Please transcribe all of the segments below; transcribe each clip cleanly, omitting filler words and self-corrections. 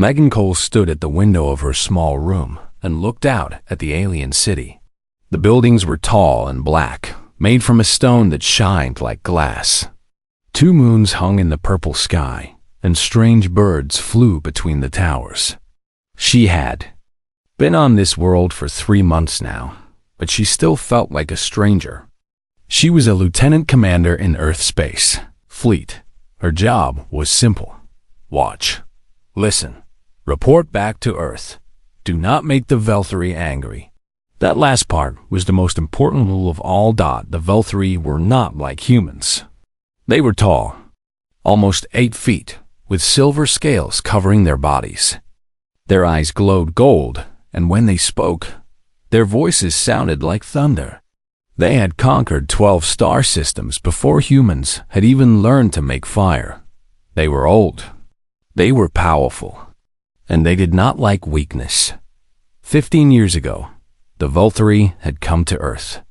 Megan Cole stood at the window of her small room and looked out at the alien city. The buildings were tall and black, made from a stone that shined like glass. 2 moons hung in the purple sky, and strange birds flew between the towers. She had been on this world for 3 months now, but she still felt like a stranger. She was a lieutenant commander in Earth Space Fleet. Her job was simple. Watch. Listen. Report back to Earth. Do not make the Velthari angry. That last part was the most important rule of all. The Velthari were not like humans. They were tall, almost 8 feet, with silver scales covering their bodies. Their eyes glowed gold, and when they spoke, their voices sounded like thunder. They had conquered 12 star systems before humans had even learned to make fire. They were old. They were powerful. And they did not like weakness. 15 years ago, the Velthari had come to Earth.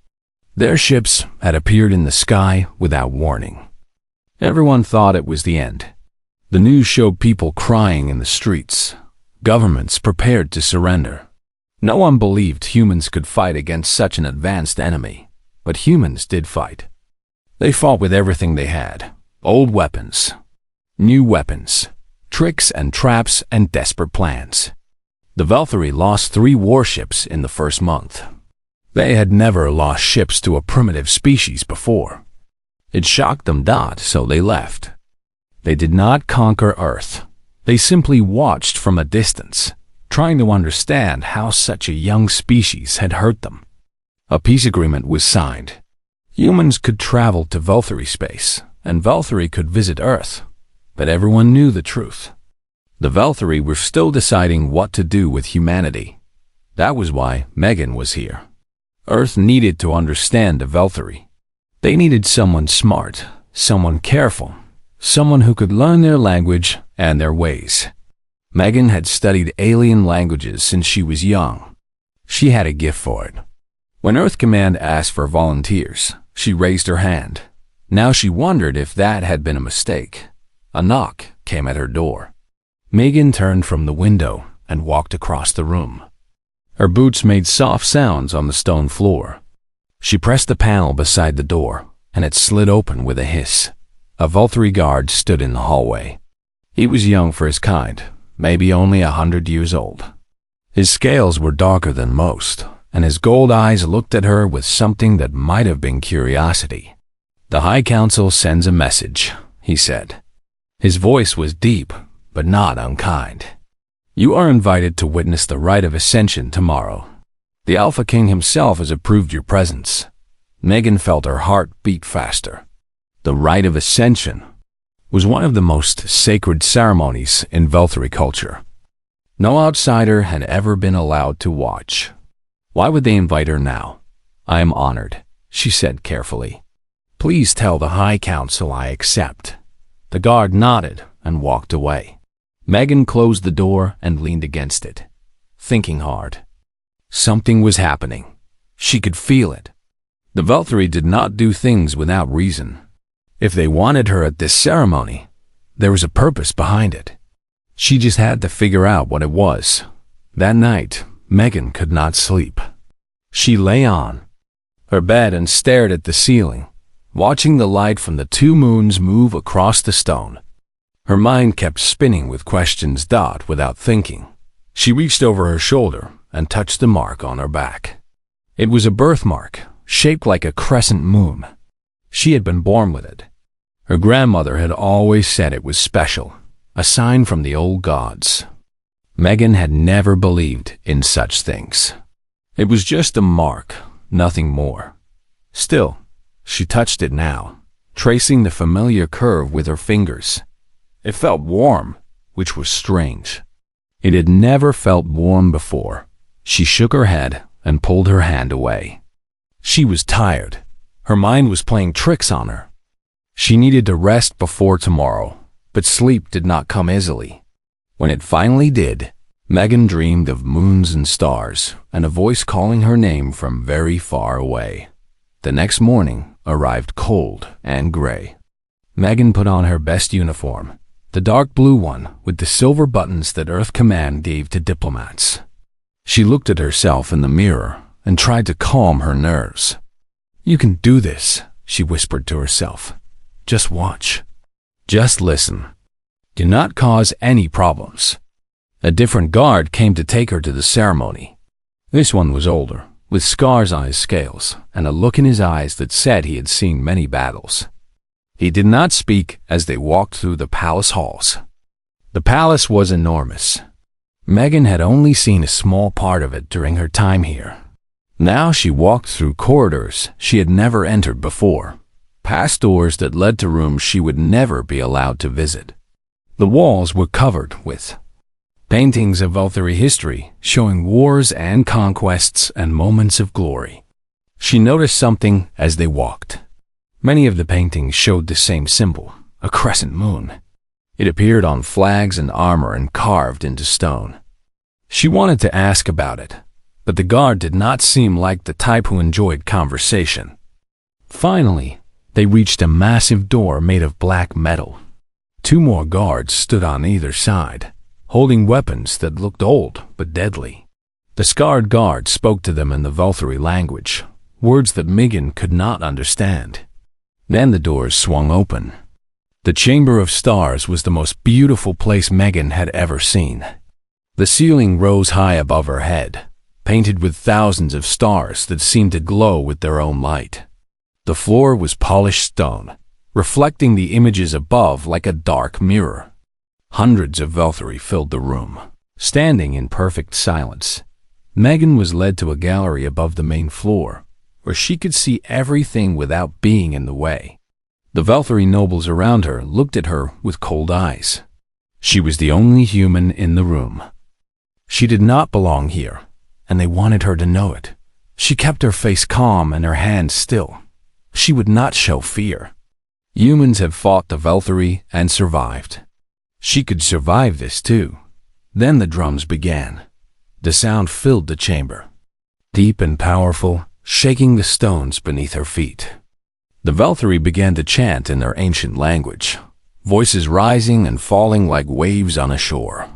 Their ships had appeared in the sky without warning. Everyone thought it was the end. The news showed people crying in the streets, governments prepared to surrender. No one believed humans could fight against such an advanced enemy, but humans did fight. They fought with everything they had: old weapons, new weapons, tricks and traps, and desperate plans. The Velthari lost 3 warships in the first month. They had never lost ships to a primitive species before. It shocked them, so they left. They did not conquer Earth. They simply watched from a distance, trying to understand how such a young species had hurt them. A peace agreement was signed. Humans could travel to Velthari space, and Velthari could visit Earth. But everyone knew the truth. The Velthari were still deciding what to do with humanity. That was why Megan was here. Earth needed to understand the Velthari. They needed someone smart, someone careful, someone who could learn their language and their ways. Megan had studied alien languages since she was young. She had a gift for it. When Earth Command asked for volunteers, she raised her hand. Now she wondered if that had been a mistake. A knock came at her door. Megan turned from the window and walked across the room. Her boots made soft sounds on the stone floor. She pressed the panel beside the door, and it slid open with a hiss. A Velthari guard stood in the hallway. He was young for his kind, maybe only 100 years old. His scales were darker than most, and his gold eyes looked at her with something that might have been curiosity. "The High Council sends a message," he said. His voice was deep, but not unkind. "You are invited to witness the rite of ascension tomorrow. The Alpha King himself has approved your presence." Megan felt her heart beat faster. The rite of ascension was one of the most sacred ceremonies in Velthari culture. No outsider had ever been allowed to watch. Why would they invite her now? "I am honored," she said carefully. "Please tell the High Council I accept." The guard nodded and walked away. Megan closed the door and leaned against it, thinking hard. Something was happening. She could feel it. The Velthari did not do things without reason. If they wanted her at this ceremony, there was a purpose behind it. She just had to figure out what it was. That night, Megan could not sleep. She lay on her bed and stared at the ceiling, watching the light from the 2 moons move across the stone. Her mind kept spinning with questions. Without thinking, she reached over her shoulder and touched the mark on her back. It was a birthmark, shaped like a crescent moon. She had been born with it. Her grandmother had always said it was special, a sign from the old gods. Megan had never believed in such things. It was just a mark, nothing more. Still, she touched it now, tracing the familiar curve with her fingers. It felt warm, which was strange. It had never felt warm before. She shook her head and pulled her hand away. She was tired. Her mind was playing tricks on her. She needed to rest before tomorrow, but sleep did not come easily. When it finally did, Megan dreamed of moons and stars and a voice calling her name from very far away. The next morning arrived cold and gray. Megan put on her best uniform, the dark blue one with the silver buttons that Earth Command gave to diplomats. She looked at herself in the mirror and tried to calm her nerves. "You can do this," she whispered to herself. "Just watch. Just listen. Do not cause any problems." A different guard came to take her to the ceremony. This one was older, with scars on his scales and a look in his eyes that said he had seen many battles. He did not speak as they walked through the palace halls. The palace was enormous. Megan had only seen a small part of it during her time here. Now she walked through corridors she had never entered before, past doors that led to rooms she would never be allowed to visit. The walls were covered with paintings of Valkyrie history, showing wars and conquests and moments of glory. She noticed something as they walked. Many of the paintings showed the same symbol, a crescent moon. It appeared on flags and armor and carved into stone. She wanted to ask about it, but the guard did not seem like the type who enjoyed conversation. Finally, they reached a massive door made of black metal. 2 more guards stood on either side, holding weapons that looked old but deadly. The scarred guard spoke to them in the Valkyrie language, words that Megan could not understand. Then the doors swung open. The Chamber of Stars was the most beautiful place Megan had ever seen. The ceiling rose high above her head, painted with thousands of stars that seemed to glow with their own light. The floor was polished stone, reflecting the images above like a dark mirror. Hundreds of Valkyrie filled the room, standing in perfect silence. Megan was led to a gallery above the main floor, where she could see everything without being in the way. The Valkyrie nobles around her looked at her with cold eyes. She was the only human in the room. She did not belong here, and they wanted her to know it. She kept her face calm and her hands still. She would not show fear. Humans have fought the Valkyrie and survived. She could survive this too. Then the drums began. The sound filled the chamber, deep and powerful, shaking the stones beneath her feet. The Valkyrie began to chant in their ancient language, voices rising and falling like waves on a shore.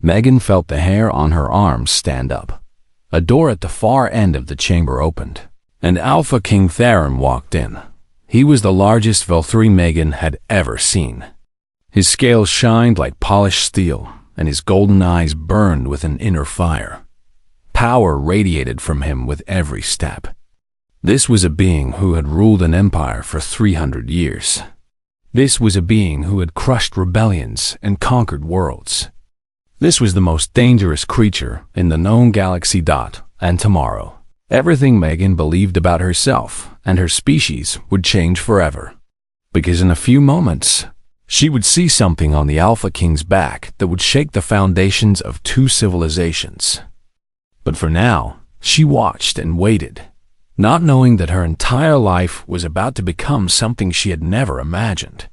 Megan felt the hair on her arms stand up. A door at the far end of the chamber opened, and Alpha King Theron walked in. He was the largest Valkyrie Megan had ever seen. His scales shined like polished steel, and his golden eyes burned with an inner fire. Power radiated from him with every step. This was a being who had ruled an empire for 300 years. This was a being who had crushed rebellions and conquered worlds. This was the most dangerous creature in the known galaxy. And tomorrow, everything Megan believed about herself and her species would change forever. Because in a few moments, she would see something on the Alpha King's back that would shake the foundations of 2 civilizations. But for now, she watched and waited, not knowing that her entire life was about to become something she had never imagined.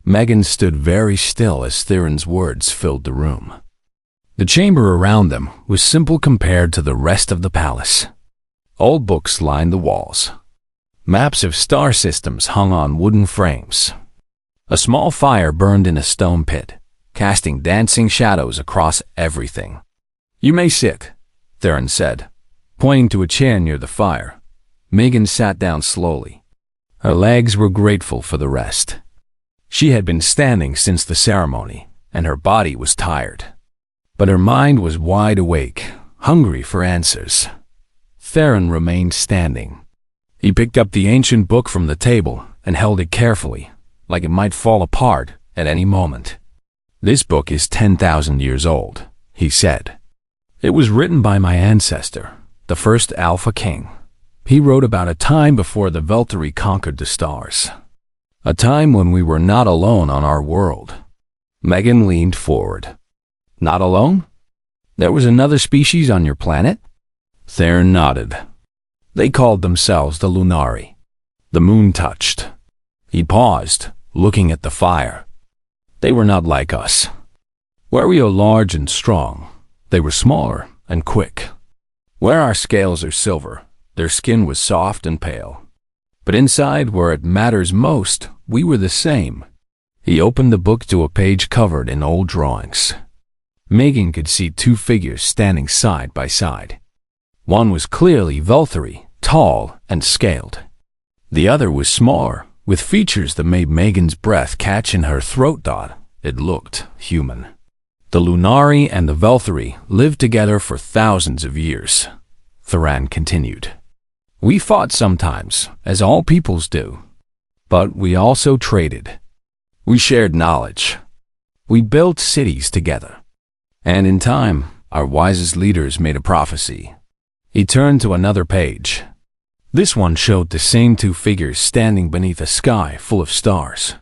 Megan stood very still as Theron's words filled the room. The chamber around them was simple compared to the rest of the palace. Old books lined the walls. Maps of star systems hung on wooden frames. A small fire burned in a stone pit, casting dancing shadows across everything. "You may sit," Theron said, pointing to a chair near the fire. Megan sat down slowly. Her legs were grateful for the rest. She had been standing since the ceremony, and her body was tired. But her mind was wide awake, hungry for answers. Theron remained standing. He picked up the ancient book from the table and held it carefully, like it might fall apart at any moment. "This book is 10,000 years old," he said. "It was written by my ancestor, the first Alpha King. He wrote about a time before the Valkyrie conquered the stars. A time when we were not alone on our world." Megan leaned forward. "Not alone? There was another species on your planet?" Theron nodded. "They called themselves the Lunari." The moon touched. He paused, looking at the fire. "They were not like us. Where we are large and strong, they were smaller and quick. Where our scales are silver, their skin was soft and pale. But inside, where it matters most, we were the same. He opened the book to a page covered in old drawings. Megan could see two figures standing side by side. One was clearly Valkyrie, tall and scaled. The other was smaller, with features that made Megan's breath catch in her throat. It looked human. The Lunari and the Valkyrie lived together for thousands of years, Thuran continued. We fought sometimes, as all peoples do. But we also traded. We shared knowledge. We built cities together. And in time, our wisest leaders made a prophecy. He turned to another page. This one showed the same two figures standing beneath a sky full of stars.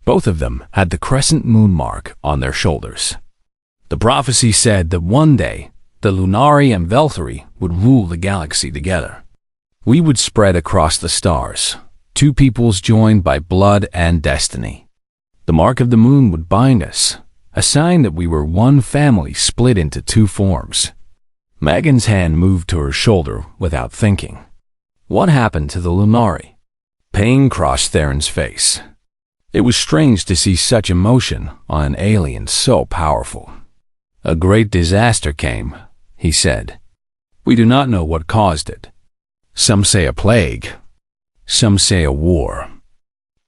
Both of them had the crescent moon mark on their shoulders. The prophecy said that one day, the Lunari and Valkyrie would rule the galaxy together. We would spread across the stars, two peoples joined by blood and destiny. The mark of the moon would bind us, a sign that we were one family split into two forms. Megan's hand moved to her shoulder without thinking. What happened to the Lunari? Pain crossed Theron's face. It was strange to see such emotion on an alien so powerful. A great disaster came, he said. We do not know what caused it. Some say a plague. Some say a war.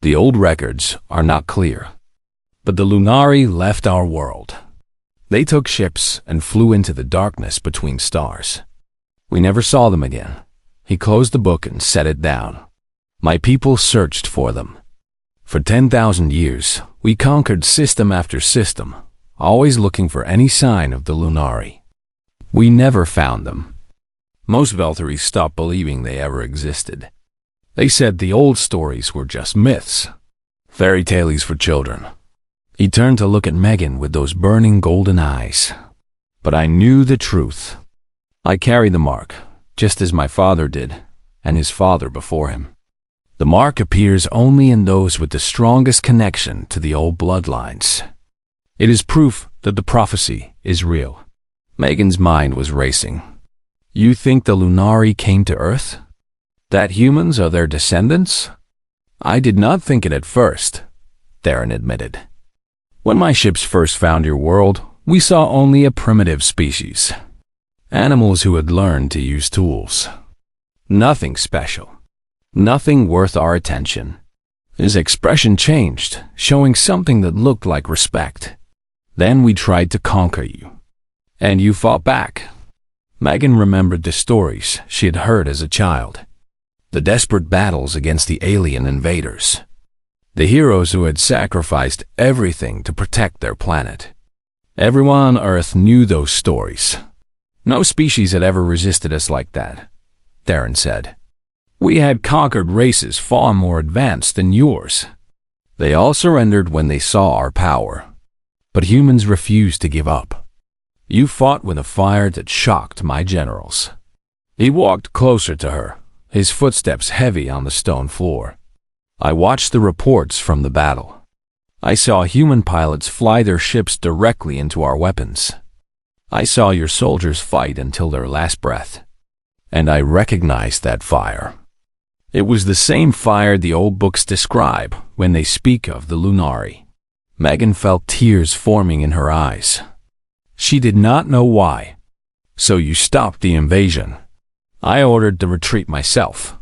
The old records are not clear. But the Lunari left our world. They took ships and flew into the darkness between stars. We never saw them again. He closed the book and set it down. My people searched for them. For 10,000 years, we conquered system after system, always looking for any sign of the Lunari. We never found them. Most Valkyries stopped believing they ever existed. They said the old stories were just myths, fairy tales for children. He turned to look at Megan with those burning golden eyes. But I knew the truth. I carry the mark, just as my father did, and his father before him. The mark appears only in those with the strongest connection to the old bloodlines. It is proof that the prophecy is real. Megan's mind was racing. You think the Lunari came to Earth? That humans are their descendants? I did not think it at first, Theron admitted. When my ships first found your world, we saw only a primitive species. Animals who had learned to use tools. Nothing special. Nothing worth our attention. His expression changed, showing something that looked like respect. Then we tried to conquer you. And you fought back. Megan remembered the stories she had heard as a child. The desperate battles against the alien invaders. The heroes who had sacrificed everything to protect their planet. Everyone on Earth knew those stories. No species had ever resisted us like that, Theron said. We had conquered races far more advanced than yours. They all surrendered when they saw our power. But humans refused to give up. You fought with a fire that shocked my generals. He walked closer to her, his footsteps heavy on the stone floor. I watched the reports from the battle. I saw human pilots fly their ships directly into our weapons. I saw your soldiers fight until their last breath. And I recognized that fire. It was the same fire the old books describe when they speak of the Lunari. Megan felt tears forming in her eyes. She did not know why. So you stopped the invasion. I ordered the retreat myself,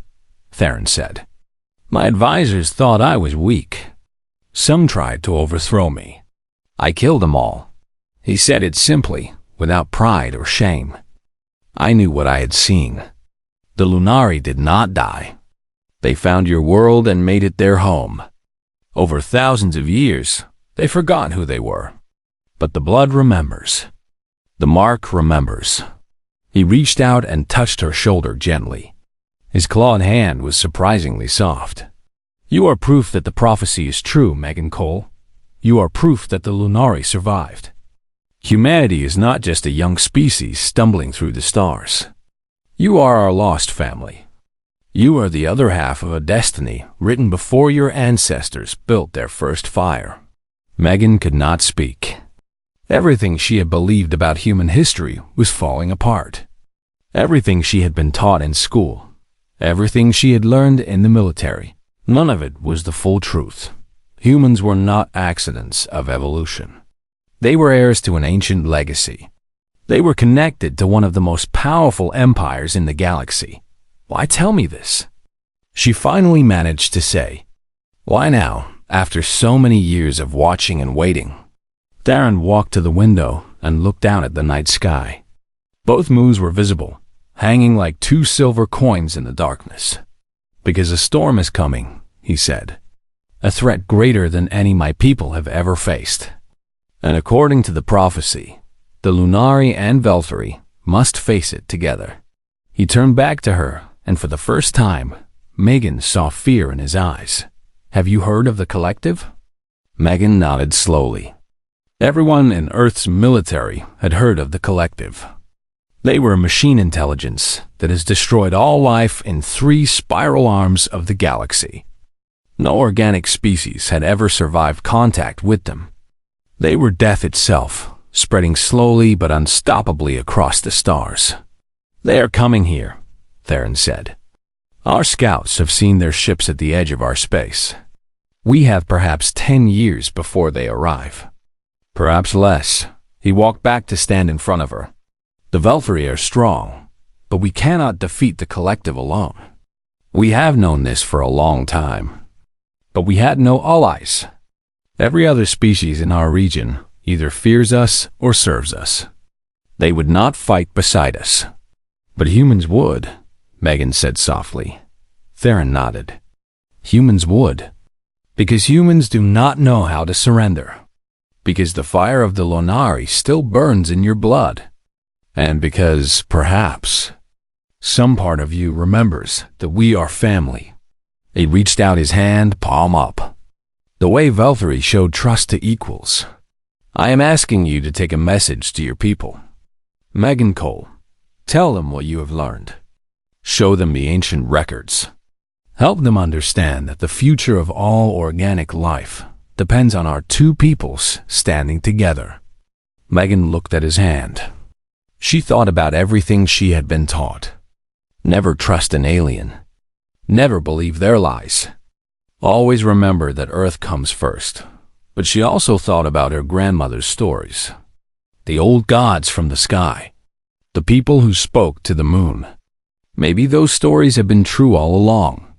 Theron said. My advisors thought I was weak. Some tried to overthrow me. I killed them all. He said it simply, without pride or shame. I knew what I had seen. The Lunari did not die. They found your world and made it their home. Over thousands of years, they forgot who they were. But the blood remembers. The mark remembers. He reached out and touched her shoulder gently. His clawed hand was surprisingly soft. You are proof that the prophecy is true, Megan Cole. You are proof that the Lunari survived. Humanity is not just a young species stumbling through the stars. You are our lost family. You are the other half of a destiny written before your ancestors built their first fire. Megan could not speak. Everything she had believed about human history was falling apart. Everything she had been taught in school. Everything she had learned in the military. None of it was the full truth. Humans were not accidents of evolution. They were heirs to an ancient legacy. They were connected to one of the most powerful empires in the galaxy. Why tell me this? She finally managed to say. Why now, after so many years of watching and waiting? Darren walked to the window and looked out at the night sky. Both moons were visible, hanging like two silver coins in the darkness. Because a storm is coming, he said. A threat greater than any my people have ever faced. And according to the prophecy, the Lunari and Veltari must face it together. He turned back to her, and for the first time, Megan saw fear in his eyes. Have you heard of the Collective? Megan nodded slowly. Everyone in Earth's military had heard of the Collective. They were a machine intelligence that has destroyed all life in 3 spiral arms of the galaxy. No organic species had ever survived contact with them. They were death itself, spreading slowly but unstoppably across the stars. They are coming here, Theron said. Our scouts have seen their ships at the edge of our space. We have perhaps 10 years before they arrive. Perhaps less. He walked back to stand in front of her. The Veltari are strong, but we cannot defeat the Collective alone. We have known this for a long time. But we had no allies. Every other species in our region either fears us or serves us. They would not fight beside us. But humans would, Megan said softly. Theron nodded. Humans would. Because humans do not know how to surrender. Because the fire of the Lunari still burns in your blood. And because, perhaps, some part of you remembers that we are family. He reached out his hand, palm up. The way Veltari showed trust to equals. I am asking you to take a message to your people. Megan Cole, tell them what you have learned. Show them the ancient records. Help them understand that the future of all organic life depends on our 2 peoples standing together. Megan looked at his hand. She thought about everything she had been taught. Never trust an alien. Never believe their lies. Always remember that Earth comes first. But she also thought about her grandmother's stories. The old gods from the sky. The people who spoke to the moon. Maybe those stories had been true all along.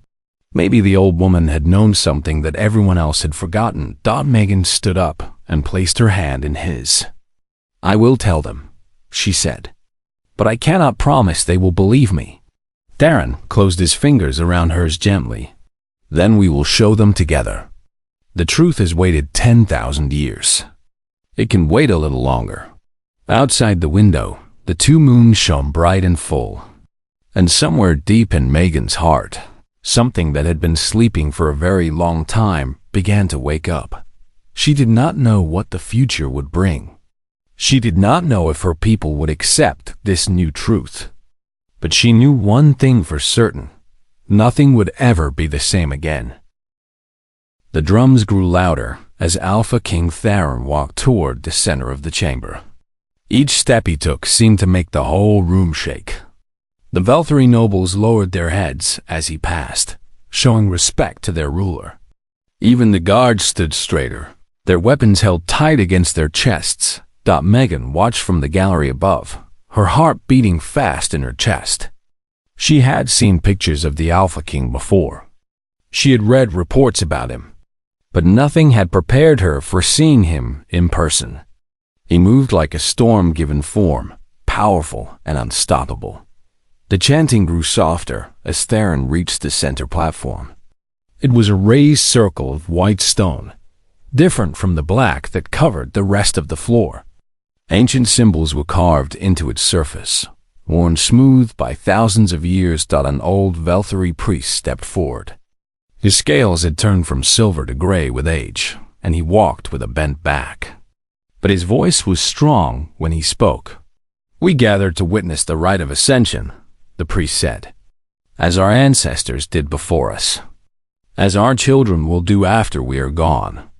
Maybe the old woman had known something that everyone else had forgotten. Megan stood up and placed her hand in his. I will tell them, she said. But I cannot promise they will believe me. Darren closed his fingers around hers gently. Then we will show them together. The truth has waited 10,000 years. It can wait a little longer. Outside the window, the 2 moons shone bright and full. And somewhere deep in Megan's heart, something that had been sleeping for a very long time began to wake up. She did not know what the future would bring. She did not know if her people would accept this new truth. But she knew one thing for certain. Nothing would ever be the same again. The drums grew louder as Alpha King Theron walked toward the center of the chamber. Each step he took seemed to make the whole room shake. The Veltari nobles lowered their heads as he passed, showing respect to their ruler. Even the guards stood straighter, their weapons held tight against their chests. Megan watched from the gallery above, her heart beating fast in her chest. She had seen pictures of the Alpha King before. She had read reports about him, but nothing had prepared her for seeing him in person. He moved like a storm-given form, powerful and unstoppable. The chanting grew softer as Theron reached the center platform. It was a raised circle of white stone, different from the black that covered the rest of the floor. Ancient symbols were carved into its surface, worn smooth by thousands of years. An old Veltari priest stepped forward. His scales had turned from silver to gray with age, and he walked with a bent back. But his voice was strong when he spoke. We gathered to witness the rite of ascension, the priest said, as our ancestors did before us, as our children will do after we are gone.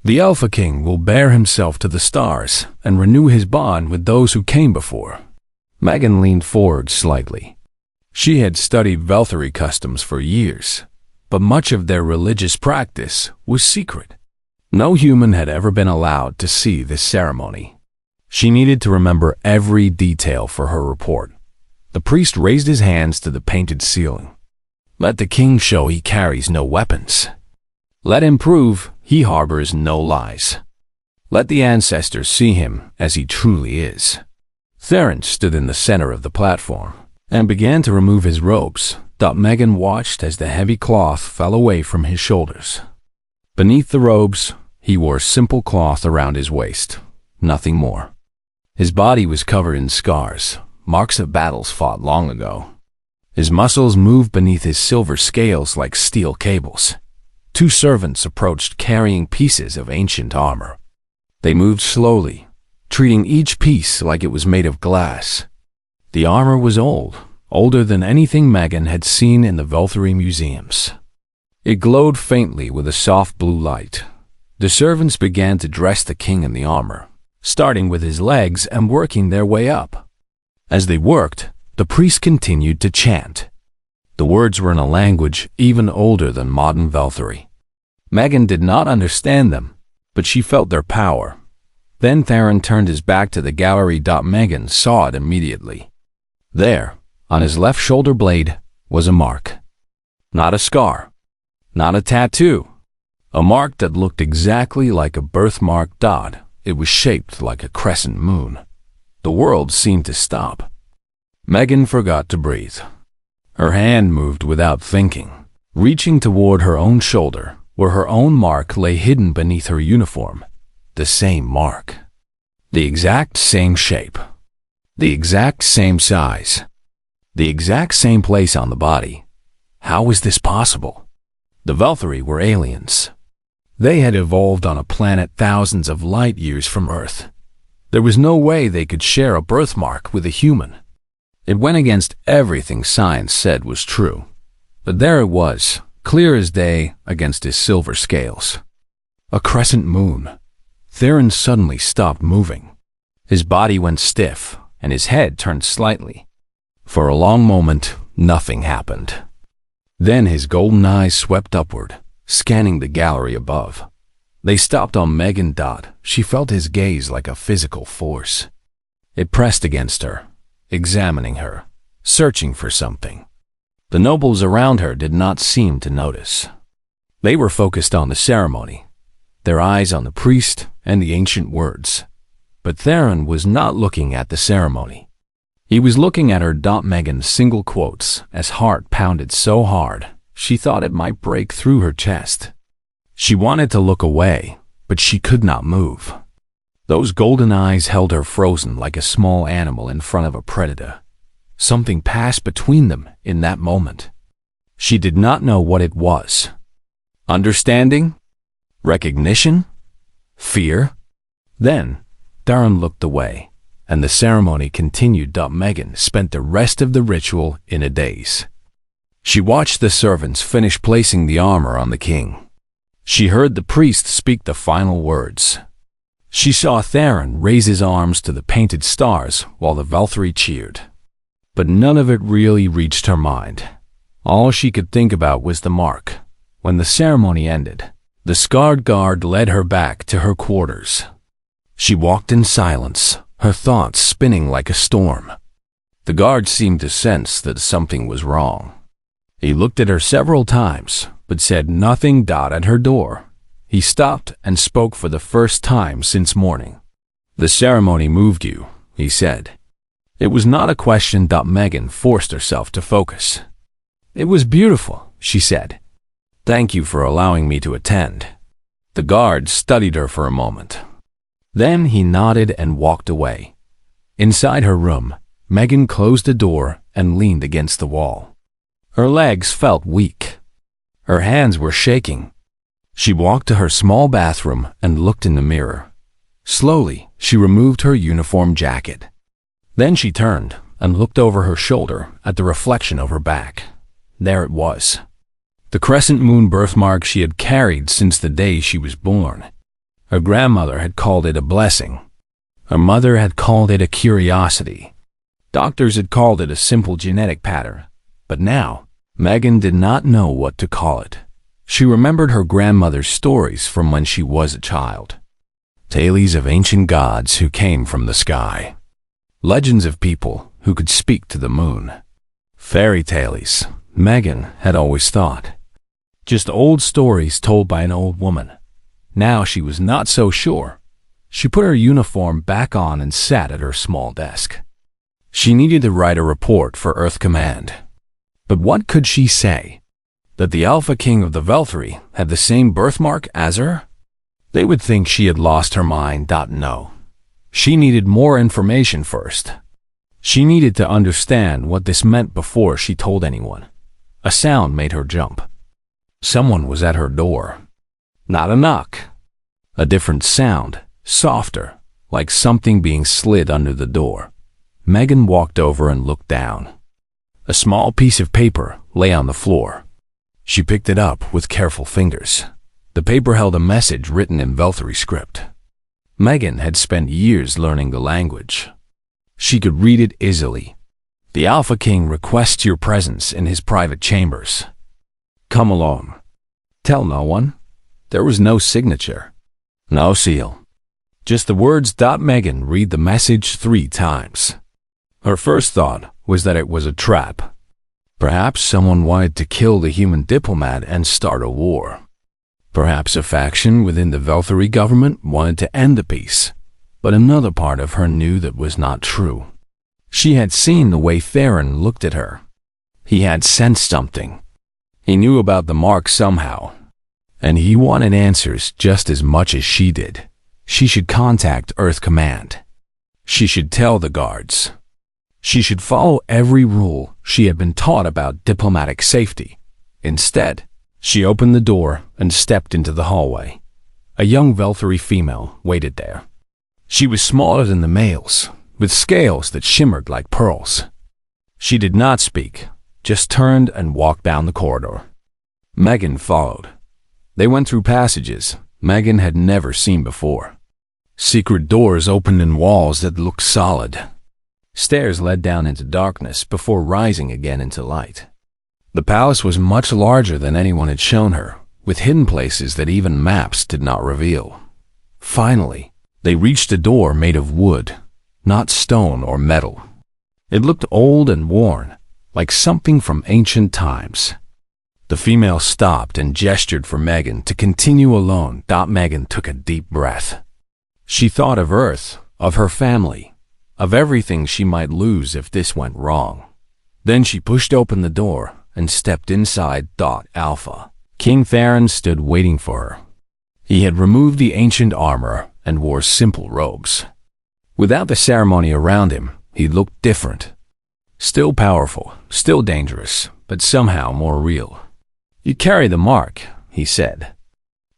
The Alpha King will bear himself to the stars and renew his bond with those who came before. Megan leaned forward slightly. She had studied Veltari customs for years, but much of their religious practice was secret. No human had ever been allowed to see this ceremony. She needed to remember every detail for her report. The priest raised his hands to the painted ceiling. Let the king show he carries no weapons. Let him prove he harbors no lies. Let the ancestors see him as he truly is. Theron stood in the center of the platform and began to remove his robes. Megan watched as the heavy cloth fell away from his shoulders. Beneath the robes, he wore simple cloth around his waist, nothing more. His body was covered in scars, marks of battles fought long ago. His muscles moved beneath his silver scales like steel cables. Two servants approached carrying pieces of ancient armor. They moved slowly, treating each piece like it was made of glass. The armor was old, older than anything Megan had seen in the Velthury museums. It glowed faintly with a soft blue light. The servants began to dress the king in the armor, starting with his legs and working their way up. As they worked, the priest continued to chant. The words were in a language even older than modern Velthury. Megan did not understand them, but she felt their power. Then Theron turned his back to the gallery. Megan saw it immediately. There, on his left shoulder blade, was a mark. Not a scar, not a tattoo. A mark that looked exactly like a birthmark. It was shaped like a crescent moon. The world seemed to stop. Megan forgot to breathe. Her hand moved without thinking, reaching toward her own shoulder, where her own mark lay hidden beneath her uniform. The same mark. The exact same shape. The exact same size. The exact same place on the body. How was this possible? The Velthury were aliens. They had evolved on a planet thousands of light years from Earth. There was no way they could share a birthmark with a human. It went against everything science said was true. But there it was, clear as day against his silver scales. A crescent moon. Theron suddenly stopped moving. His body went stiff, and his head turned slightly. For a long moment, nothing happened. Then his golden eyes swept upward, scanning the gallery above. They stopped on Megan. She felt his gaze like a physical force. It pressed against her, examining her, searching for something. The nobles around her did not seem to notice. They were focused on the ceremony, their eyes on the priest and the ancient words. But Theron was not looking at the ceremony. He was looking at her. Megan's single quotes, as heart pounded so hard, she thought it might break through her chest. She wanted to look away, but she could not move. Those golden eyes held her frozen like a small animal in front of a predator. Something passed between them in that moment. She did not know what it was. Understanding? Recognition? Fear? Then, Theron looked away, and the ceremony continued. Megan spent the rest of the ritual in a daze. She watched the servants finish placing the armor on the king. She heard the priest speak the final words. She saw Theron raise his arms to the painted stars while the Velthury cheered. But none of it really reached her mind. All she could think about was the mark. When the ceremony ended, the scarred guard led her back to her quarters. She walked in silence, her thoughts spinning like a storm. The guard seemed to sense that something was wrong. He looked at her several times, but said nothing. At her door, he stopped and spoke for the first time since morning. "The ceremony moved you," he said. It was not a question. Megan forced herself to focus. "It was beautiful," she said. "Thank you for allowing me to attend." The guard studied her for a moment. Then he nodded and walked away. Inside her room, Megan closed the door and leaned against the wall. Her legs felt weak. Her hands were shaking. She walked to her small bathroom and looked in the mirror. Slowly, she removed her uniform jacket. Then she turned and looked over her shoulder at the reflection of her back. There it was. The crescent moon birthmark she had carried since the day she was born. Her grandmother had called it a blessing. Her mother had called it a curiosity. Doctors had called it a simple genetic pattern. But now, Megan did not know what to call it. She remembered her grandmother's stories from when she was a child. Tales of ancient gods who came from the sky. Legends of people who could speak to the moon. Fairy tales, Megan had always thought. Just old stories told by an old woman. Now she was not so sure. She put her uniform back on and sat at her small desk. She needed to write a report for Earth Command. But what could she say? That the Alpha King of the Veltri had the same birthmark as her? They would think she had lost her mind. No. She needed more information first. She needed to understand what this meant before she told anyone. A sound made her jump. Someone was at her door. Not a knock. A different sound, softer, like something being slid under the door. Megan walked over and looked down. A small piece of paper lay on the floor. She picked it up with careful fingers. The paper held a message written in Veltri script. Megan had spent years learning the language. She could read it easily. The Alpha King requests your presence in his private chambers. Come along. Tell no one. There was no signature. No seal. Just the words. Megan read the message 3 times. Her first thought was that it was a trap. Perhaps someone wanted to kill the human diplomat and start a war. Perhaps a faction within the Veltri government wanted to end the peace. But another part of her knew that was not true. She had seen the way Theron looked at her. He had sensed something. He knew about the mark somehow. And he wanted answers just as much as she did. She should contact Earth Command. She should tell the guards. She should follow every rule she had been taught about diplomatic safety. Instead, she opened the door and stepped into the hallway. A young Veltri female waited there. She was smaller than the males, with scales that shimmered like pearls. She did not speak, just turned and walked down the corridor. Megan followed. They went through passages Megan had never seen before. Secret doors opened in walls that looked solid. Stairs led down into darkness before rising again into light. The palace was much larger than anyone had shown her, with hidden places that even maps did not reveal. Finally, they reached a door made of wood, not stone or metal. It looked old and worn, like something from ancient times. The female stopped and gestured for Megan to continue alone. Megan took a deep breath. She thought of Earth, of her family, of everything she might lose if this went wrong. Then she pushed open the door and stepped inside. Alpha. King Theron stood waiting for her. He had removed the ancient armor and wore simple robes. Without the ceremony around him, he looked different. Still powerful, still dangerous, but somehow more real. You carry the mark, he said.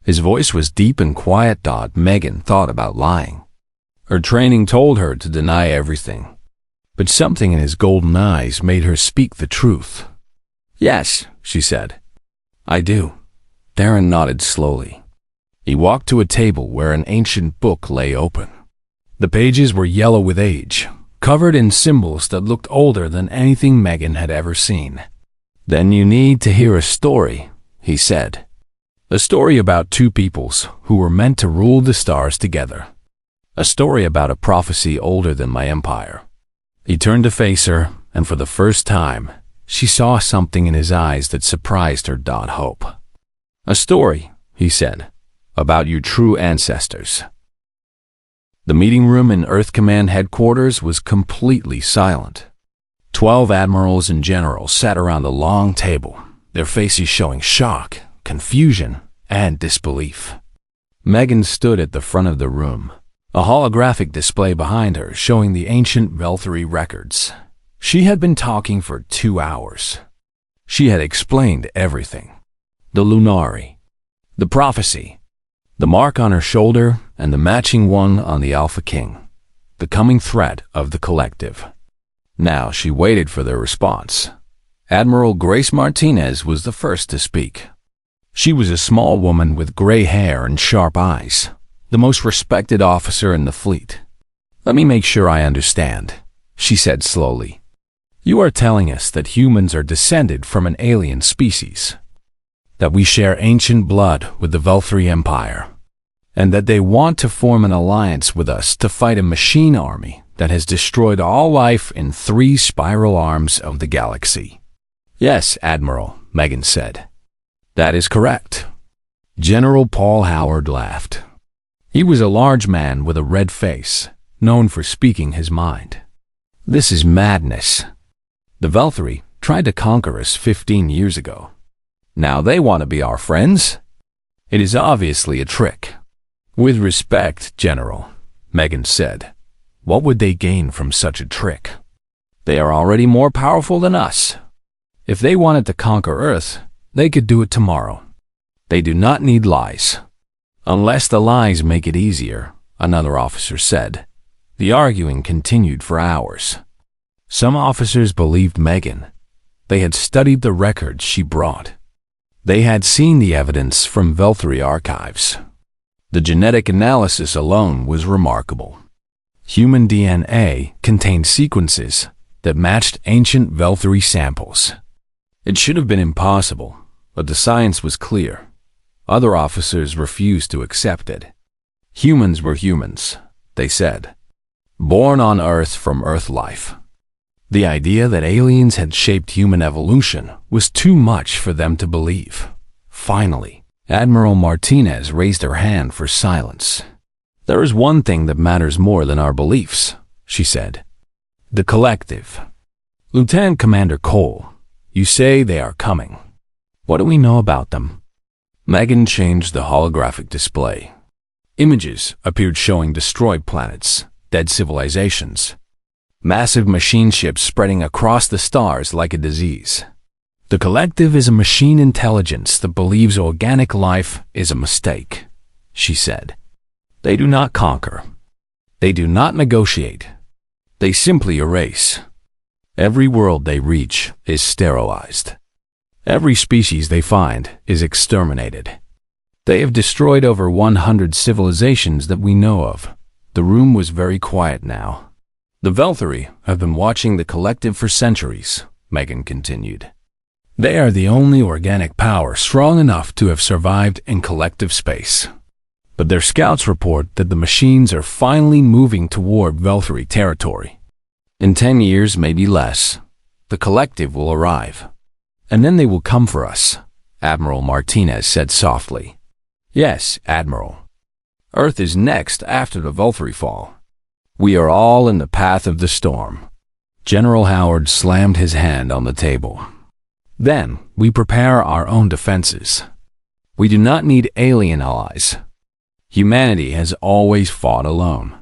His voice was deep and quiet. Megan thought about lying. Her training told her to deny everything. But something in his golden eyes made her speak the truth. Yes, she said. I do. Theron nodded slowly. He walked to a table where an ancient book lay open. The pages were yellow with age, covered in symbols that looked older than anything Megan had ever seen. Then you need to hear a story, he said. A story about 2 peoples who were meant to rule the stars together. A story about a prophecy older than my empire. He turned to face her, and for the first time, she saw something in his eyes that surprised her. Hope. A story, he said, about your true ancestors. The meeting room in Earth Command headquarters was completely silent. 12 admirals and generals sat around the long table, their faces showing shock, confusion, and disbelief. Megan stood at the front of the room, a holographic display behind her showing the ancient Veltri records. She had been talking for 2 hours. She had explained everything. The Lunari, the prophecy, the mark on her shoulder, and the matching one on the Alpha King, the coming threat of the collective. Now she waited for their response. Admiral Grace Martinez was the first to speak. She was a small woman with gray hair and sharp eyes, the most respected officer in the fleet. Let me make sure I understand, she said slowly. You are telling us that humans are descended from an alien species. that we share ancient blood with the Velthri Empire, and that they want to form an alliance with us to fight a machine army that has destroyed all life in 3 spiral arms of the galaxy. Yes, Admiral, Megan said. That is correct. General Paul Howard laughed. He was a large man with a red face, known for speaking his mind. This is madness. The Velthri tried to conquer us 15 years ago. Now they want to be our friends? It is obviously a trick. With respect, General, Megan said, what would they gain from such a trick? They are already more powerful than us. If they wanted to conquer Earth, they could do it tomorrow. They do not need lies. Unless the lies make it easier, another officer said. The arguing continued for hours. Some officers believed Megan. They had studied the records she brought. They had seen the evidence from Velthri archives. The genetic analysis alone was remarkable. Human DNA contained sequences that matched ancient Velthri samples. It should have been impossible, but the science was clear. Other officers refused to accept it. Humans were humans, they said. Born on Earth from Earth life. The idea that aliens had shaped human evolution was too much for them to believe. Finally, Admiral Martinez raised her hand for silence. There is one thing that matters more than our beliefs, she said. The collective. Lieutenant Commander Cole, you say they are coming. What do we know about them? Megan changed the holographic display. Images appeared showing destroyed planets, dead civilizations, massive machine ships spreading across the stars like a disease. The collective is a machine intelligence that believes organic life is a mistake, she said. They do not conquer. They do not negotiate. They simply erase. Every world they reach is sterilized. Every species they find is exterminated. They have destroyed over 100 civilizations that we know of. The room was very quiet now. The Velthri have been watching the collective for centuries, Megan continued. They are the only organic power strong enough to have survived in collective space. But their scouts report that the machines are finally moving toward Velthri territory. In 10 years, maybe less, the collective will arrive. And then they will come for us, Admiral Martinez said softly. Yes, Admiral. Earth is next after the Velthri fall. We are all in the path of the storm. General Howard slammed his hand on the table. Then we prepare our own defenses. We do not need alien allies. Humanity has always fought alone.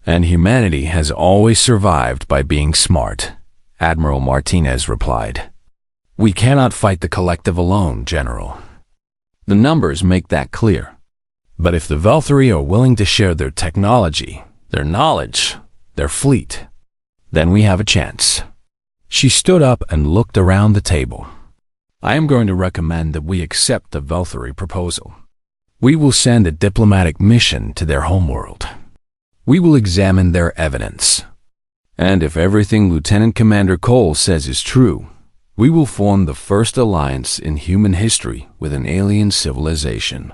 And humanity has always survived by being smart, Admiral Martinez replied. We cannot fight the collective alone, General. The numbers make that clear. But if the Velthri are willing to share their technology, their knowledge, their fleet, then we have a chance. She stood up and looked around the table. I am going to recommend that we accept the Velthri proposal. We will send a diplomatic mission to their homeworld. We will examine their evidence. And if everything Lieutenant Commander Cole says is true, we will form the first alliance in human history with an alien civilization.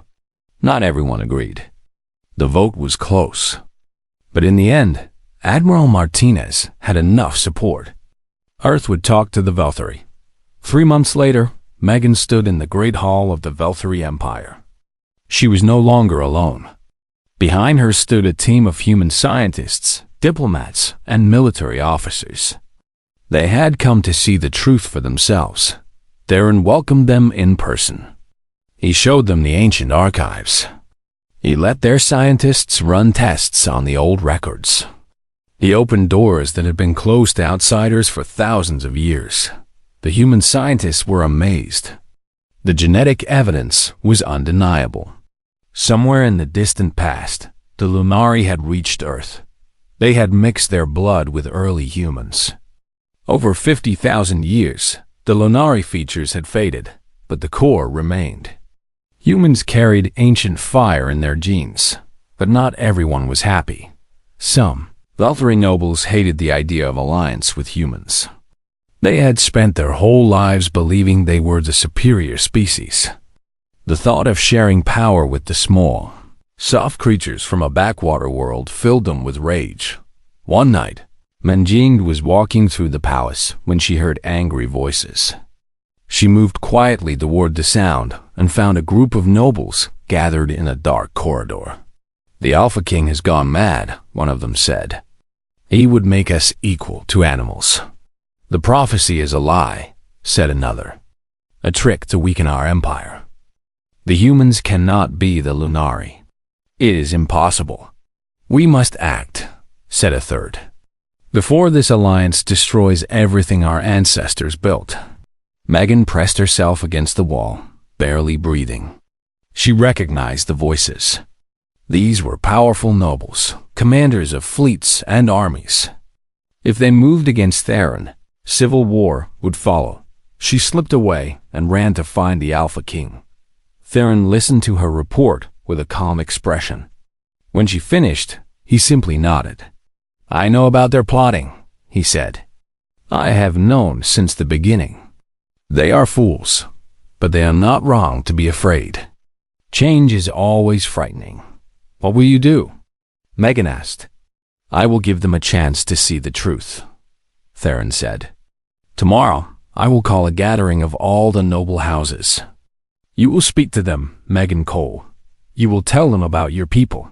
Not everyone agreed. The vote was close. But in the end, Admiral Martinez had enough support. Earth would talk to the Velthri. 3 months later, Megan stood in the Great Hall of the Velthri Empire. She was no longer alone. Behind her stood a team of human scientists, diplomats, and military officers. They had come to see the truth for themselves. Darren welcomed them in person. He showed them the ancient archives. He let their scientists run tests on the old records. He opened doors that had been closed to outsiders for thousands of years. The human scientists were amazed. The genetic evidence was undeniable. Somewhere in the distant past, the Lunari had reached Earth. They had mixed their blood with early humans. Over 50,000 years, the Lunari features had faded, but the core remained. Humans carried ancient fire in their genes, but not everyone was happy. Some Velthri nobles hated the idea of alliance with humans. They had spent their whole lives believing they were the superior species. The thought of sharing power with the small, soft creatures from a backwater world filled them with rage. One night, Menjing was walking through the palace when she heard angry voices. She moved quietly toward the sound and found a group of nobles gathered in a dark corridor. "The Alpha King has gone mad," one of them said. "He would make us equal to animals." "The prophecy is a lie," said another. "A trick to weaken our empire. The humans cannot be the Lunari. It is impossible." "We must act," said a third, "before this alliance destroys everything our ancestors built." Megan pressed herself against the wall, barely breathing. She recognized the voices. These were powerful nobles, commanders of fleets and armies. If they moved against Theron, civil war would follow. She slipped away and ran to find the Alpha King. Theron listened to her report with a calm expression. When she finished, he simply nodded. "I know about their plotting," he said. "I have known since the beginning. They are fools, but they are not wrong to be afraid. Change is always frightening." "What will you do?" Megan asked. "I will give them a chance to see the truth," Theron said. "Tomorrow, I will call a gathering of all the noble houses. You will speak to them, Megan Cole. You will tell them about your people.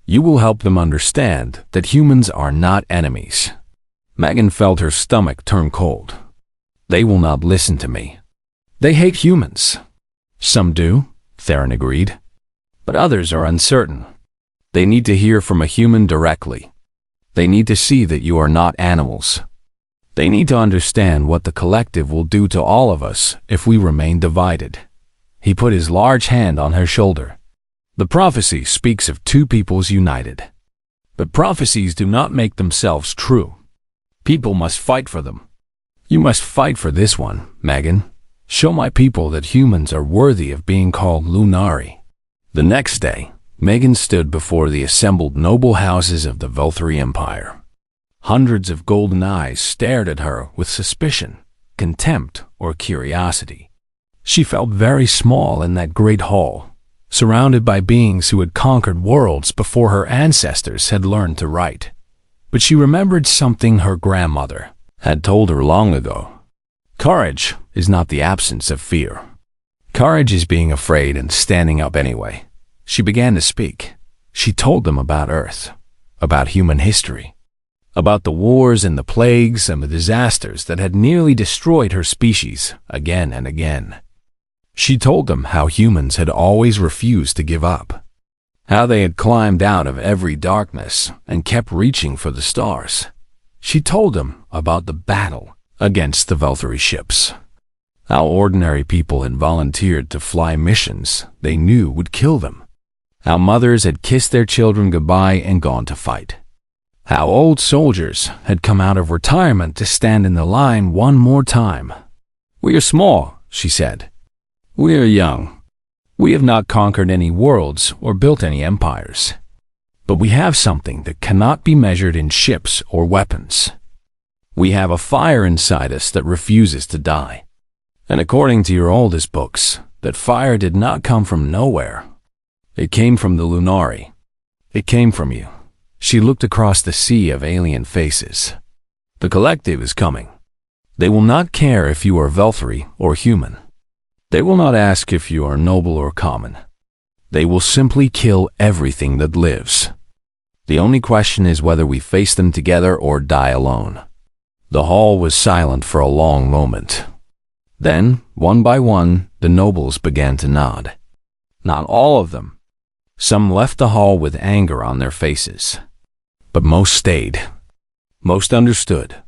You will help them understand that humans are not enemies." Megan felt her stomach turn cold. "They will not listen to me. They hate humans." "Some do," Theron agreed. "But others are uncertain. They need to hear from a human directly. They need to see that you are not animals. They need to understand what the collective will do to all of us if we remain divided." He put his large hand on her shoulder. "The prophecy speaks of two peoples united. But prophecies do not make themselves true. People must fight for them. You must fight for this one, Megan. Show my people that humans are worthy of being called Lunari." The next day, Megan stood before the assembled noble houses of the Velthari Empire. Hundreds of golden eyes stared at her with suspicion, contempt, or curiosity. She felt very small in that great hall, surrounded by beings who had conquered worlds before her ancestors had learned to write. But she remembered something her grandmother had told her long ago. Courage is not the absence of fear. Courage is being afraid and standing up anyway. She began to speak. She told them about Earth, about human history, about the wars and the plagues and the disasters that had nearly destroyed her species again and again. She told them how humans had always refused to give up, how they had climbed out of every darkness and kept reaching for the stars. She told them about the battle against the Velthari ships, how ordinary people had volunteered to fly missions they knew would kill them, how mothers had kissed their children goodbye and gone to fight, how old soldiers had come out of retirement to stand in the line one more time. "We are small," she said. "We are young. We have not conquered any worlds or built any empires. But we have something that cannot be measured in ships or weapons. We have a fire inside us that refuses to die. And according to your oldest books, that fire did not come from nowhere. It came from the Lunari. It came from you." She looked across the sea of alien faces. "The collective is coming. They will not care if you are Velthari or human. They will not ask if you are noble or common. They will simply kill everything that lives. The only question is whether we face them together or die alone." The hall was silent for a long moment. Then, one by one, the nobles began to nod. Not all of them. Some left the hall with anger on their faces. But most stayed. Most understood.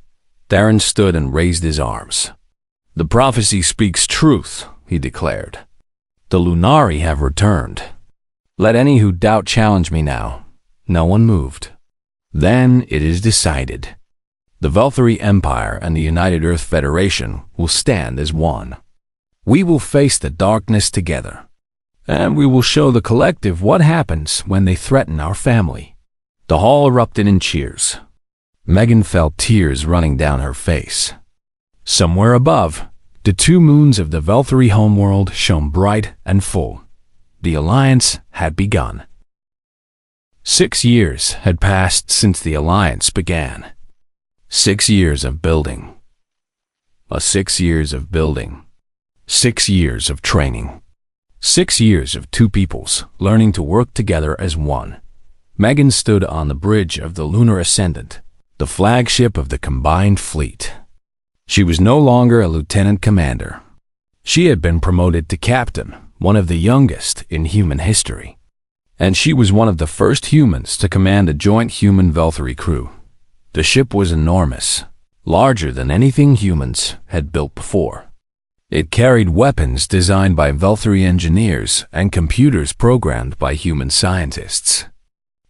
Theron stood and raised his arms. "The prophecy speaks truth," he declared. "The Lunari have returned. Let any who doubt challenge me now." No one moved. "Then it is decided. The Velthari Empire and the United Earth Federation will stand as one. We will face the darkness together, and we will show the collective what happens when they threaten our family." The hall erupted in cheers. Megan felt tears running down her face. Somewhere above, The 2 moons of the Veltari homeworld shone bright and full. The alliance had begun. 6 years had passed since the alliance began. 6 years of building. 6 years of building. 6 years of training. 6 years of 2 peoples learning to work together as one. Megan stood on the bridge of the Lunar Ascendant, the flagship of the combined fleet. She was no longer a lieutenant commander. She had been promoted to captain, one of the youngest in human history. And she was one of the first humans to command a joint human-Veltari crew. The ship was enormous, larger than anything humans had built before. It carried weapons designed by Veltari engineers and computers programmed by human scientists.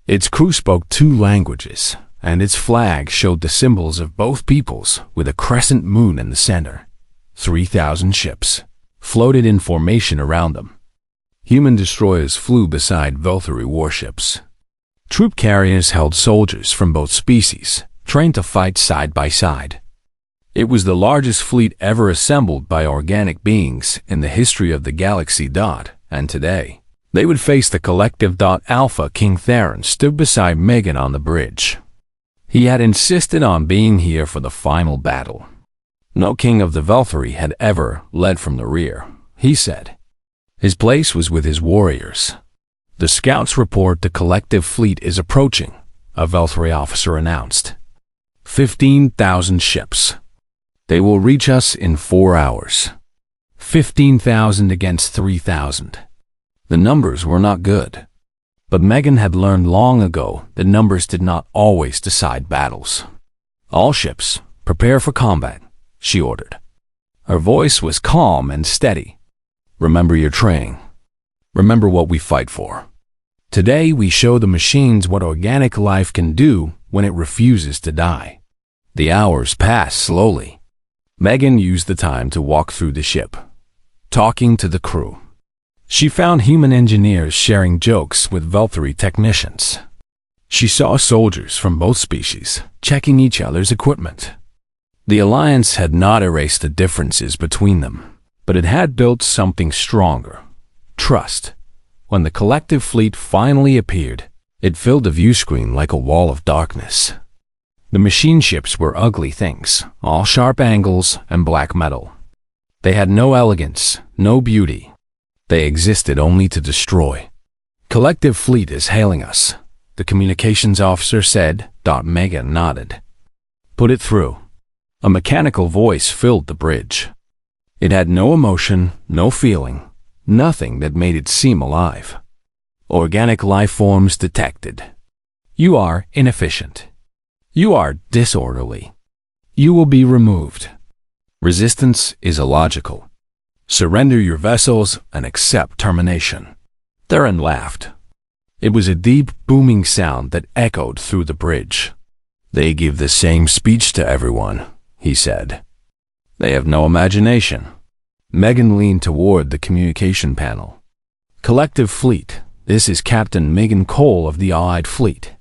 Its crew spoke 2 languages, and its flag showed the symbols of both peoples with a crescent moon in the center. 3,000 ships floated in formation around them. Human destroyers flew beside Veltari warships. Troop carriers held soldiers from both species, trained to fight side by side. It was the largest fleet ever assembled by organic beings in the history of the galaxy. And today, they would face the collective. Alpha King Theron stood beside Megan on the bridge. He had insisted on being here for the final battle. No king of the Veltari had ever led from the rear, he said. His place was with his warriors. The scouts report the collective fleet is approaching, a Veltari officer announced. 15,000 ships. They will reach us in 4 hours. 15,000 against 3,000. The numbers were not good. But Megan had learned long ago that numbers did not always decide battles. All ships, prepare for combat, she ordered. Her voice was calm and steady. Remember your training. Remember what we fight for. Today we show the machines what organic life can do when it refuses to die. The hours passed slowly. Megan used the time to walk through the ship, talking to the crew. She found human engineers sharing jokes with Veltari technicians. She saw soldiers from both species checking each other's equipment. The alliance had not erased the differences between them, but it had built something stronger: trust. When the collective fleet finally appeared, it filled the viewscreen like a wall of darkness. The machine ships were ugly things, all sharp angles and black metal. They had no elegance, no beauty. They existed only to destroy. Collective fleet is hailing us, the communications officer said. Megan nodded. Put it through. A mechanical voice filled the bridge. It had no emotion, no feeling, nothing that made it seem alive. Organic life forms detected. You are inefficient. You are disorderly. You will be removed. Resistance is illogical. Surrender your vessels and accept termination. Theron laughed. It was a deep, booming sound that echoed through the bridge. They give the same speech to everyone, he said. They have no imagination. Megan leaned toward the communication panel. Collective Fleet, this is Captain Megan Cole of the Allied Fleet.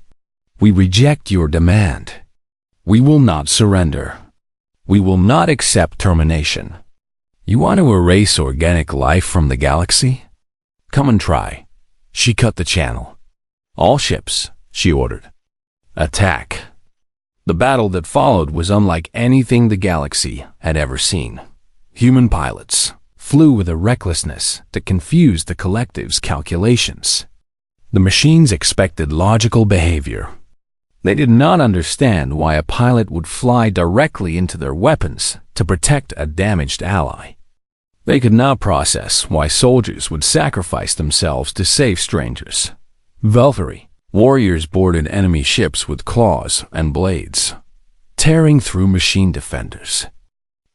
We reject your demand. We will not surrender. We will not accept termination. You want to erase organic life from the galaxy? Come and try. She cut the channel. All ships, she ordered. Attack. The battle that followed was unlike anything the galaxy had ever seen. Human pilots flew with a recklessness that confused the collective's calculations. The machines expected logical behavior. They did not understand why a pilot would fly directly into their weapons to protect a damaged ally. They could not process why soldiers would sacrifice themselves to save strangers. Veltari warriors boarded enemy ships with claws and blades, tearing through machine defenders.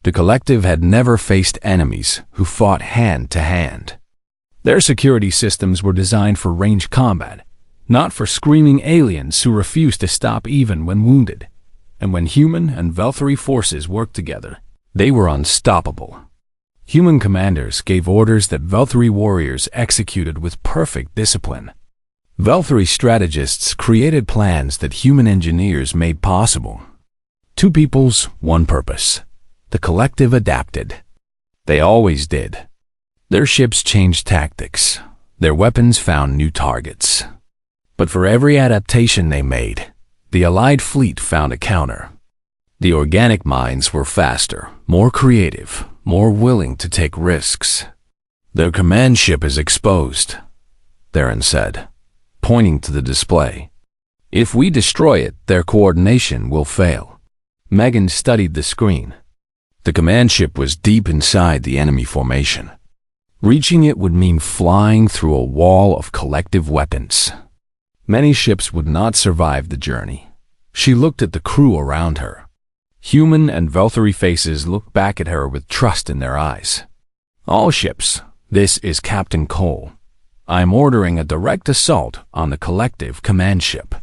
The collective had never faced enemies who fought hand to hand. Their security systems were designed for range combat, not for screaming aliens who refused to stop even when wounded. And when human and Veltari forces worked together, they were unstoppable. Human commanders gave orders that Veltari warriors executed with perfect discipline. Veltari strategists created plans that human engineers made possible. Two peoples, one purpose. The collective adapted. They always did. Their ships changed tactics. Their weapons found new targets. But for every adaptation they made, the Allied fleet found a counter. The organic minds were faster, more creative, more willing to take risks. "Their command ship is exposed," Theron said, pointing to the display. "If we destroy it, their coordination will fail." Megan studied the screen. The command ship was deep inside the enemy formation. Reaching it would mean flying through a wall of collective weapons. Many ships would not survive the journey. She looked at the crew around her. Human and Velthari faces looked back at her with trust in their eyes. "All ships, this is Captain Cole. I am ordering a direct assault on the collective command ship.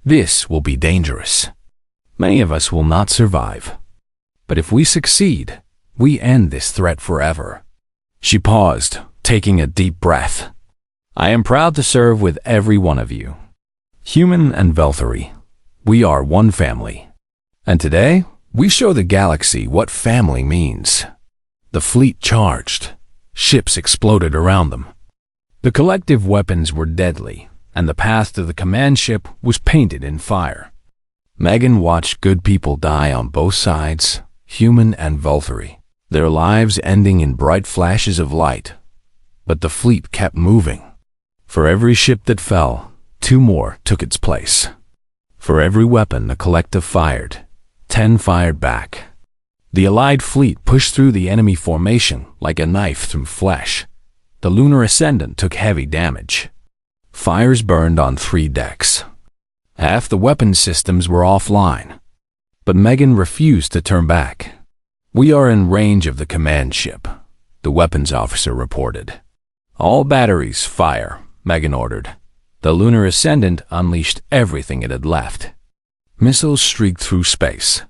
This will be dangerous. Many of us will not survive. But if we succeed, we end this threat forever." She paused, taking a deep breath. "I am proud to serve with every one of you. Human and Velthari, we are one family. And today, we show the galaxy what family means." The fleet charged. Ships exploded around them. The collective weapons were deadly, and the path to the command ship was painted in fire. Megan watched good people die on both sides, human and Velthari, their lives ending in bright flashes of light. But the fleet kept moving. For every ship that fell, 2 more took its place. For every weapon the collective fired, 10 fired back. The Allied fleet pushed through the enemy formation like a knife through flesh. The lunar ascendant took heavy damage. Fires burned on 3 decks. Half the weapon systems were offline. But Megan refused to turn back. "We are in range of the command ship," the weapons officer reported. "All batteries fire," Megan ordered. The lunar ascendant unleashed everything it had left. Missiles streaked through space.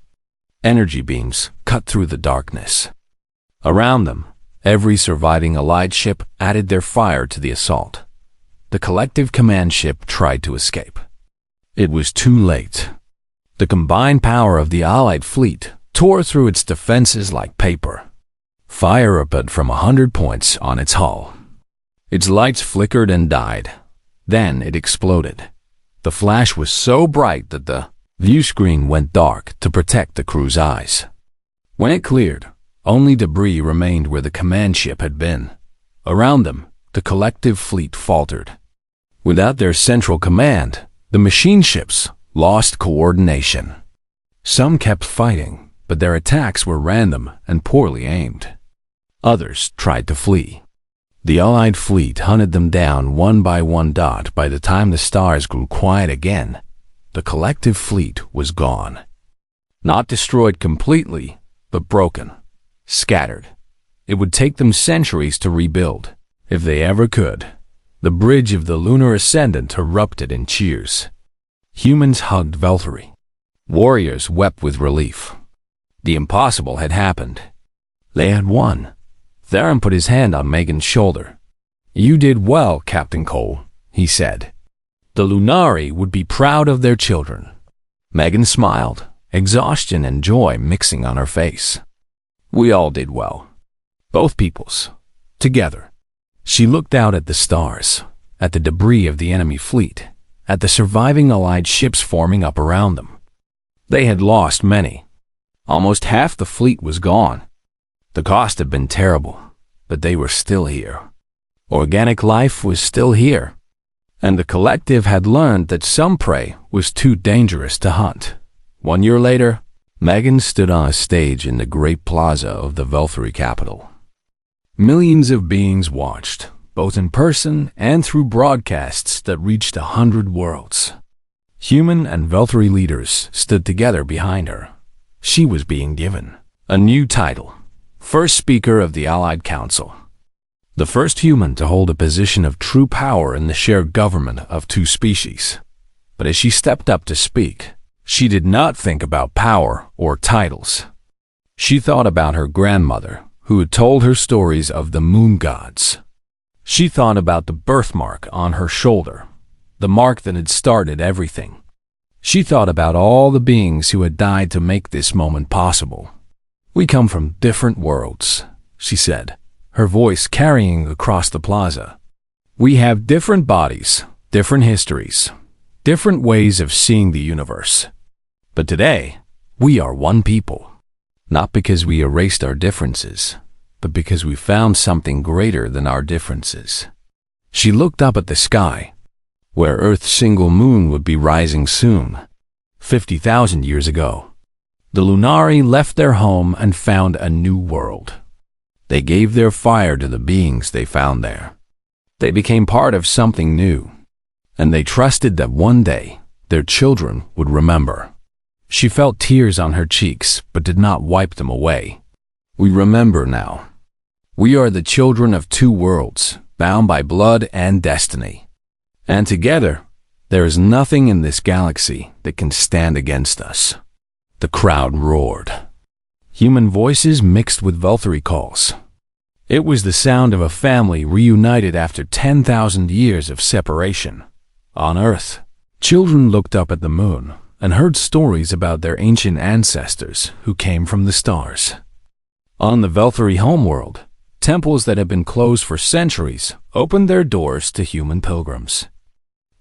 Energy beams cut through the darkness. Around them, every surviving Allied ship added their fire to the assault. The collective command ship tried to escape. It was too late. The combined power of the Allied fleet tore through its defenses like paper. Fire erupted from 100 points on its hull. Its lights flickered and died. Then it exploded. The flash was so bright that the view screen went dark to protect the crew's eyes. When it cleared, only debris remained where the command ship had been. Around them, the collective fleet faltered. Without their central command, the machine ships lost coordination. Some kept fighting, but their attacks were random and poorly aimed. Others tried to flee. The Allied fleet hunted them down one by one. By the time the stars grew quiet again, the collective fleet was gone. Not destroyed completely, but broken, scattered. It would take them centuries to rebuild, if they ever could. The bridge of the lunar ascendant erupted in cheers. Humans hugged Velthari. Warriors wept with relief. The impossible had happened. They had won. Theron put his hand on Megan's shoulder. "You did well, Captain Cole," he said. "The Lunari would be proud of their children." Megan smiled, exhaustion and joy mixing on her face. "We all did well. Both peoples. Together." She looked out at the stars, at the debris of the enemy fleet, at the surviving Allied ships forming up around them. They had lost many. Almost half the fleet was gone. The cost had been terrible, but they were still here. Organic life was still here. And the collective had learned that some prey was too dangerous to hunt. 1 year later, Megan stood on a stage in the great plaza of the Velthari capital. Millions of beings watched, both in person and through broadcasts that reached 100 worlds. Human and Velthari leaders stood together behind her. She was being given a new title, First Speaker of the Allied Council. The first human to hold a position of true power in the shared government of 2 species. But as she stepped up to speak, she did not think about power or titles. She thought about her grandmother, who had told her stories of the moon gods. She thought about the birthmark on her shoulder, the mark that had started everything. She thought about all the beings who had died to make this moment possible. "We come from different worlds," she said, her voice carrying across the plaza. "We have different bodies, different histories, different ways of seeing the universe. But today, we are one people. Not because we erased our differences, but because we found something greater than our differences." She looked up at the sky, where Earth's single moon would be rising soon. 50,000 years ago, the Lunari left their home and found a new world. They gave their fire to the beings they found there. They became part of something new, and they trusted that one day their children would remember. She felt tears on her cheeks, but did not wipe them away. "We remember now. We are the children of two worlds, bound by blood and destiny. And together, there is nothing in this galaxy that can stand against us." The crowd roared. Human voices mixed with Valkyrie calls. It was the sound of a family reunited after 10,000 years of separation. On Earth, children looked up at the moon and heard stories about their ancient ancestors who came from the stars. On the Valkyrie homeworld, temples that had been closed for centuries opened their doors to human pilgrims.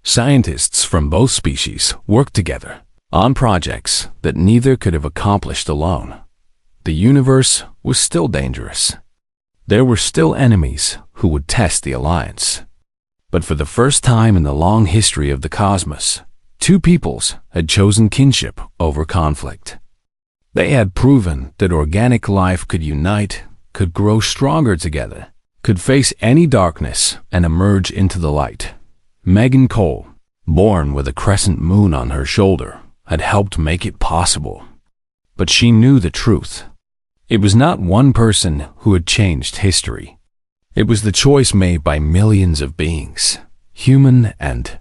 Scientists from both species worked together on projects that neither could have accomplished alone. The universe was still dangerous. There were still enemies who would test the alliance. But for the first time in the long history of the cosmos, two peoples had chosen kinship over conflict. They had proven that organic life could unite, could grow stronger together, could face any darkness and emerge into the light. Megan Cole, born with a crescent moon on her shoulder, had helped make it possible. But she knew the truth. It was not one person who had changed history. It was the choice made by millions of beings, human and